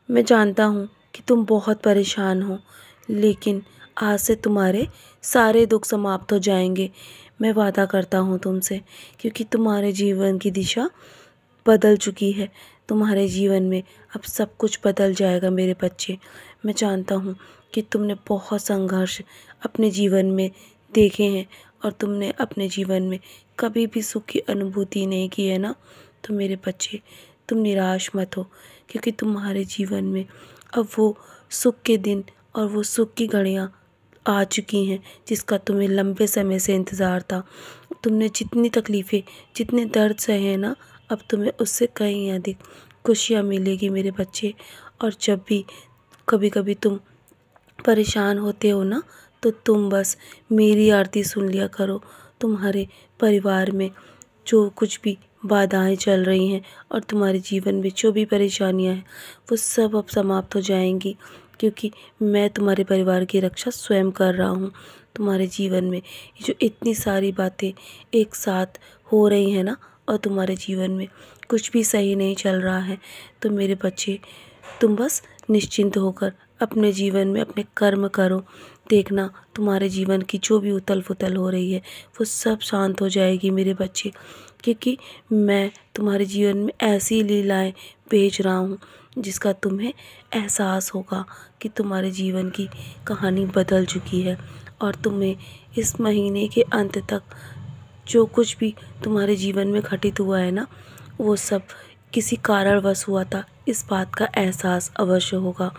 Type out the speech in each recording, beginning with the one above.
मैं जानता हूँ कि तुम बहुत परेशान हो, लेकिन आज से तुम्हारे सारे दुख समाप्त हो जाएंगे। मैं वादा करता हूँ तुमसे, क्योंकि तुम्हारे जीवन की दिशा बदल चुकी है। तुम्हारे जीवन में अब सब कुछ बदल जाएगा मेरे बच्चे। मैं जानता हूँ कि तुमने बहुत संघर्ष अपने जीवन में देखे हैं और तुमने अपने जीवन में कभी भी सुख की अनुभूति नहीं की है ना। तो मेरे बच्चे, तुम निराश मत हो, क्योंकि तुम्हारे जीवन में अब वो सुख के दिन और वो सुख की घड़ियाँ आ चुकी हैं जिसका तुम्हें लंबे समय से इंतज़ार था। तुमने जितनी तकलीफ़ें, जितने दर्द सहे हैं ना, अब तुम्हें उससे कहीं अधिक खुशियाँ मिलेगी मेरे बच्चे। और जब भी कभी कभी तुम परेशान होते हो ना, तो तुम बस मेरी आरती सुन लिया करो। तुम्हारे परिवार में जो कुछ भी बाधाएं चल रही हैं और तुम्हारे जीवन में जो भी परेशानियां हैं, वो सब अब समाप्त हो जाएंगी, क्योंकि मैं तुम्हारे परिवार की रक्षा स्वयं कर रहा हूँ। तुम्हारे जीवन में ये जो इतनी सारी बातें एक साथ हो रही हैं ना, और तुम्हारे जीवन में कुछ भी सही नहीं चल रहा है, तो मेरे बच्चे, तुम बस निश्चिंत होकर अपने जीवन में अपने कर्म करो। देखना, तुम्हारे जीवन की जो भी उथल पुथल हो रही है वो सब शांत हो जाएगी मेरे बच्चे, क्योंकि मैं तुम्हारे जीवन में ऐसी लीलाएं भेज रहा हूँ जिसका तुम्हें एहसास होगा कि तुम्हारे जीवन की कहानी बदल चुकी है। और तुम्हें इस महीने के अंत तक जो कुछ भी तुम्हारे जीवन में घटित हुआ है ना, वो सब किसी कारणवश हुआ था, इस बात का एहसास अवश्य होगा।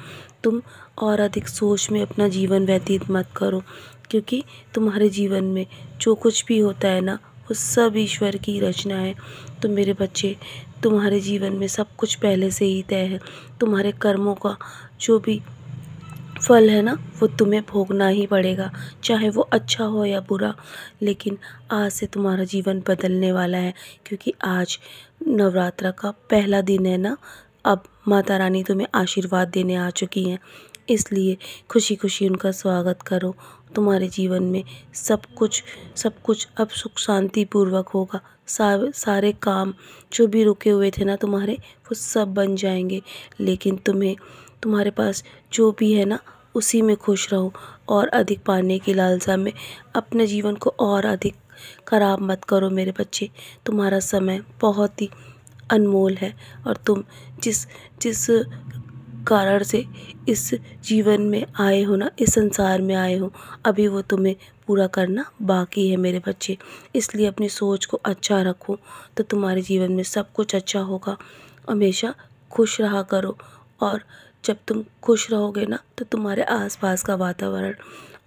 तुम और अधिक सोच में अपना जीवन व्यतीत मत करो, क्योंकि तुम्हारे जीवन में जो कुछ भी होता है ना, वो सब ईश्वर की रचना है। तो मेरे बच्चे, तुम्हारे जीवन में सब कुछ पहले से ही तय है। तुम्हारे कर्मों का जो भी फल है ना, वो तुम्हें भोगना ही पड़ेगा, चाहे वो अच्छा हो या बुरा। लेकिन आज से तुम्हारा जीवन बदलने वाला है, क्योंकि आज नवरात्र का पहला दिन है ना। अब माता रानी तुम्हें आशीर्वाद देने आ चुकी हैं, इसलिए खुशी खुशी उनका स्वागत करो। तुम्हारे जीवन में सब कुछ अब सुख शांति पूर्वक होगा। सारे काम जो भी रुके हुए थे ना तुम्हारे, वो सब बन जाएंगे। लेकिन तुम्हारे पास जो भी है ना, उसी में खुश रहो, और अधिक पाने की लालसा में अपने जीवन को और अधिक खराब मत करो मेरे बच्चे। तुम्हारा समय बहुत ही अनमोल है, और तुम जिस जिस कारण से इस जीवन में आए हो ना, इस संसार में आए हो, अभी वो तुम्हें पूरा करना बाकी है मेरे बच्चे। इसलिए अपनी सोच को अच्छा रखो, तो तुम्हारे जीवन में सब कुछ अच्छा होगा। हमेशा खुश रहा करो, और जब तुम खुश रहोगे ना, तो तुम्हारे आसपास का वातावरण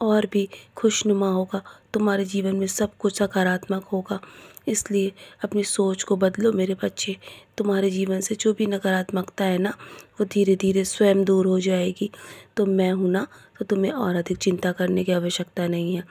और भी खुशनुमा होगा। तुम्हारे जीवन में सब कुछ सकारात्मक होगा। इसलिए अपनी सोच को बदलो मेरे बच्चे। तुम्हारे जीवन से जो भी नकारात्मकता है ना, वो धीरे धीरे स्वयं दूर हो जाएगी। तो मैं हूँ ना, तो तुम्हें और अधिक चिंता करने की आवश्यकता नहीं है।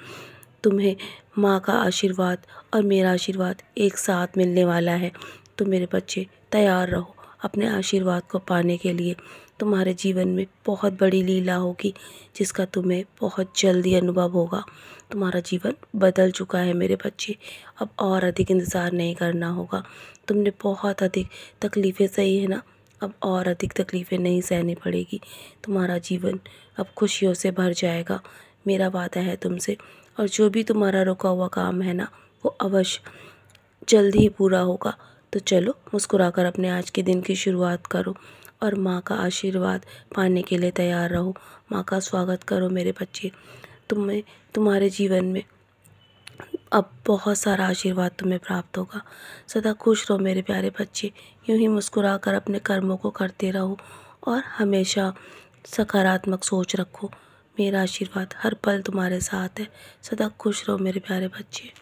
तुम्हें माँ का आशीर्वाद और मेरा आशीर्वाद एक साथ मिलने वाला है। तो मेरे बच्चे, तैयार रहो अपने आशीर्वाद को पाने के लिए। तुम्हारे जीवन में बहुत बड़ी लीला होगी, जिसका तुम्हें बहुत जल्दी अनुभव होगा। तुम्हारा जीवन बदल चुका है मेरे बच्चे, अब और अधिक इंतज़ार नहीं करना होगा। तुमने बहुत अधिक तकलीफ़ें सही है ना, अब और अधिक तकलीफ़ें नहीं सहनी पड़ेगी। तुम्हारा जीवन अब खुशियों से भर जाएगा, मेरा वादा है तुमसे। और जो भी तुम्हारा रुका हुआ काम है ना, वो अवश्य जल्द ही पूरा होगा। तो चलो, मुस्कुराकर अपने आज के दिन की शुरुआत करो, और माँ का आशीर्वाद पाने के लिए तैयार रहो। माँ का स्वागत करो मेरे बच्चे। तुम्हारे जीवन में अब बहुत सारा आशीर्वाद तुम्हें प्राप्त होगा। सदा खुश रहो मेरे प्यारे बच्चे। यूं ही मुस्कुराकर अपने कर्मों को करते रहो, और हमेशा सकारात्मक सोच रखो। मेरा आशीर्वाद हर पल तुम्हारे साथ है। सदा खुश रहो मेरे प्यारे बच्चे।